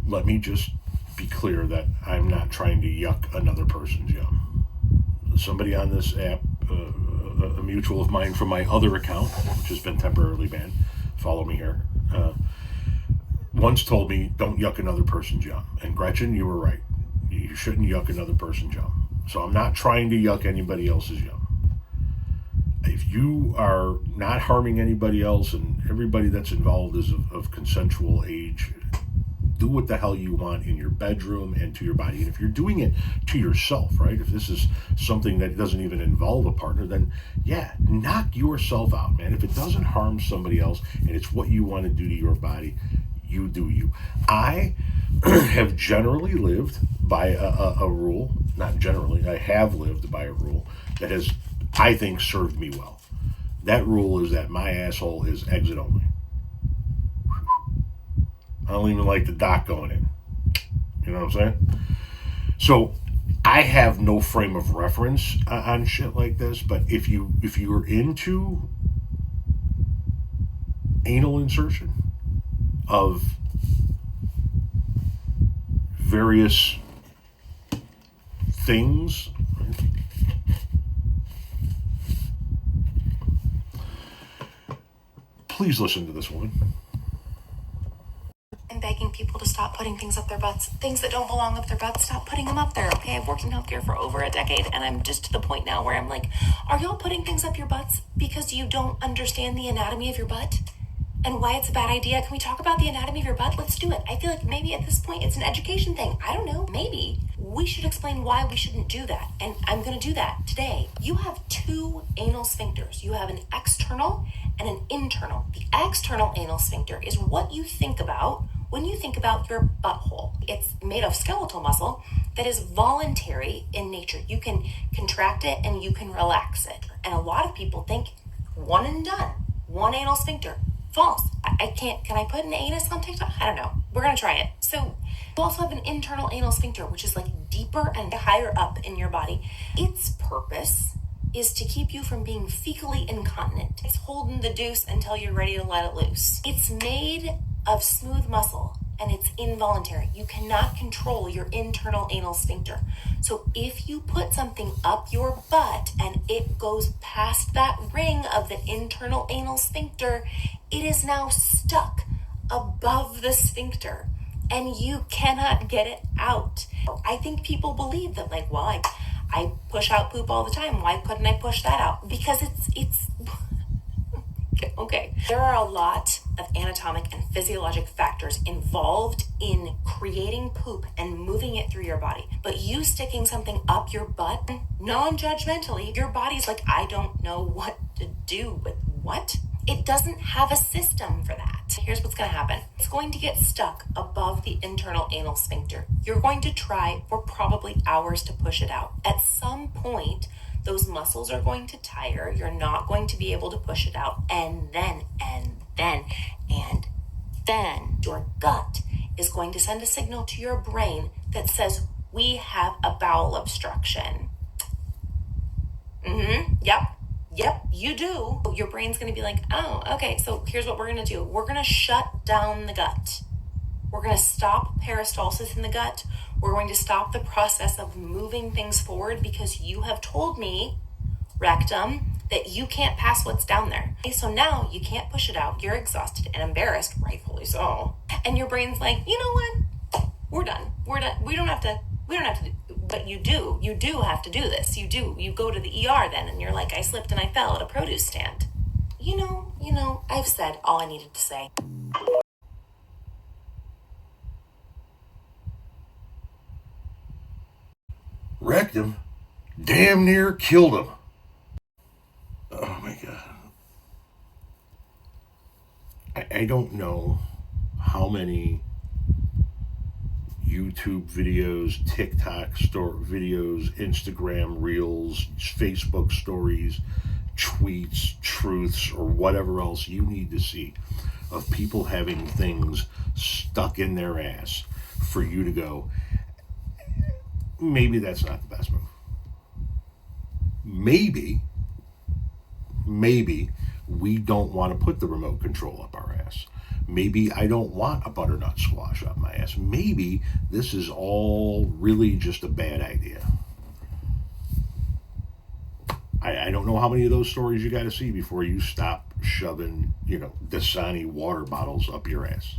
let me just be clear that I'm not trying to yuck another person's yum. Somebody on this app, a mutual of mine from my other account, which has been temporarily banned, follow me here, once told me, don't yuck another person's yum. And Gretchen, you were right. You shouldn't yuck another person's yum. So I'm not trying to yuck anybody else's yum. If you are not harming anybody else and everybody that's involved is of consensual age, do what the hell you want in your bedroom and to your body. And if you're doing it to yourself, right? If this is something that doesn't even involve a partner, then yeah, knock yourself out, man. If it doesn't harm somebody else and it's what you want to do to your body, you do you. I have generally lived by a rule, not generally, I have lived by a rule that has, I think, served me well. That rule is that my asshole is exit only. I don't even like the doc going in. You know what I'm saying? So I have no frame of reference on shit like this, but if you're into anal insertion of various things, please listen to this one. And begging people to stop putting things up their butts. Things that don't belong up their butts, stop putting them up there, okay? I've worked in healthcare for over a decade, and I'm just to the point now where I'm like, are y'all putting things up your butts because you don't understand the anatomy of your butt? And why it's a bad idea? Can we talk about the anatomy of your butt? Let's do it. I feel like maybe at this point it's an education thing. I don't know. Maybe we should explain why we shouldn't do that. And I'm going to do that today. You have two anal sphincters. You have an external and an internal. The external anal sphincter is what you think about when you think about your butthole. It's made of skeletal muscle that is voluntary in nature. You can contract it and you can relax it. And a lot of people think one and done, one anal sphincter. False. I can't. Can I put an anus on TikTok? I don't know. We're going to try it. So you also have an internal anal sphincter, which is like deeper and higher up in your body. Its purpose is to keep you from being fecally incontinent. It's holding the deuce until you're ready to let it loose. It's made of smooth muscle and it's involuntary. You cannot control your internal anal sphincter. So if you put something up your butt and it goes past that ring of the internal anal sphincter, it is now stuck above the sphincter and you cannot get it out. I think people believe that, like, well, I push out poop all the time. Why couldn't I push that out? Because it's okay. There are a lot of anatomic and physiologic factors involved in creating poop and moving it through your body. But you sticking something up your butt, non-judgmentally, your body's like, I don't know what to do with what? It doesn't have a system for that. Here's what's going to happen. It's going to get stuck above the internal anal sphincter. You're going to try for probably hours to push it out. At some point, those muscles are going to tire. You're not going to be able to push it out. And then your gut is going to send a signal to your brain that says, we have a bowel obstruction. Yep, you do. Your brain's going to be like, oh, okay, so here's what we're going to do. We're going to shut down the gut. We're going to stop peristalsis in the gut. We're going to stop the process of moving things forward because you have told me, rectum, that you can't pass what's down there. Okay, so now you can't push it out. You're exhausted and embarrassed, rightfully so. And your brain's like, you know what? We're done. We don't have to do, but you do have to do this. You go to the ER then and you're like, I slipped and I fell at a produce stand. You know, I've said all I needed to say. Wrecked him. Damn near killed him. Oh my God. I don't know how many YouTube videos, TikTok videos, Instagram reels, Facebook stories, tweets, truths, or whatever else you need to see of people having things stuck in their ass for you to go, maybe that's not the best move. Maybe we don't want to put the remote control up our ass. Maybe I don't want a butternut squash up my ass. Maybe this is all really just a bad idea. I don't know how many of those stories you got to see before you stop shoving, Dasani water bottles up your ass.